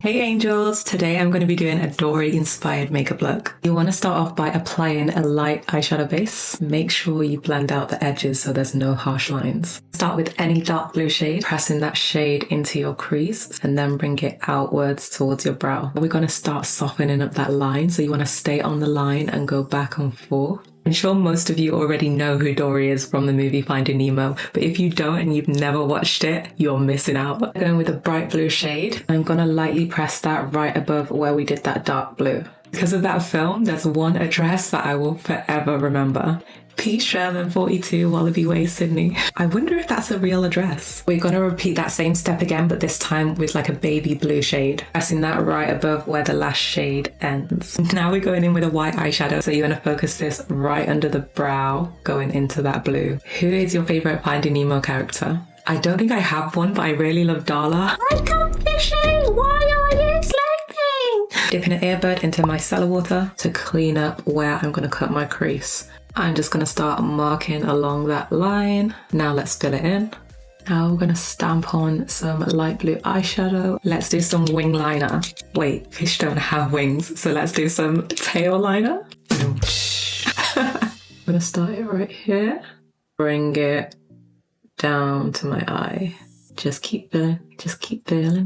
Hey angels, today I'm going to be doing a Dory inspired makeup look. You want to start off by applying a light eyeshadow base. Make sure you blend out the edges so there's no harsh lines. Start with any dark blue shade, pressing that shade into your crease and then bring it outwards towards your brow. We're going to start softening up that line, so you want to stay on the line and go back and forth. I'm sure most of you already know who Dory is from the movie Finding Nemo, but if you don't and you've never watched it, you're missing out. Going with a bright blue shade, I'm gonna lightly press that right above where we did that dark blue. Because of that film, there's one address that I will forever remember. P. Sherman 42 Wallaby Way, Sydney. I wonder if that's a real address. We're gonna repeat that same step again, but this time with like a baby blue shade. Pressing that right above where the last shade ends. Now we're going in with a white eyeshadow, so you're gonna focus this right under the brow, going into that blue. Who is your favorite Finding Nemo character? I don't think I have one, but I really love Darla. I come fishing, why are you sleeping? Dipping an earbud into my cellar water to clean up where I'm gonna cut my crease. I'm just going to start marking along that line. Now let's fill it in. Now we're going to stamp on some light blue eyeshadow. Let's do some wing liner. Wait, fish don't have wings, so let's do some tail liner. I'm going to start it right here. Bring it down to my eye. Just keep filling,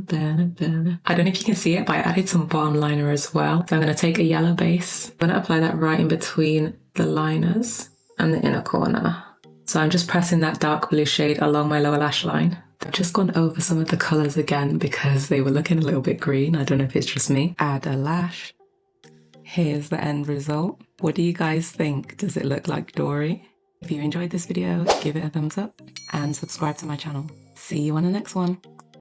filling. I don't know if you can see it, but I added some bottom liner as well. So I'm going to take a yellow base. I'm going to apply that right in between the liners and the inner corner. So I'm just pressing that dark blue shade along my lower lash line. I've just gone over some of the colours again because they were looking a little bit green. I don't know if it's just me. Add a lash. Here's the end result. What do you guys think? Does it look like Dory? If you enjoyed this video, give it a thumbs up and subscribe to my channel. See you on the next one.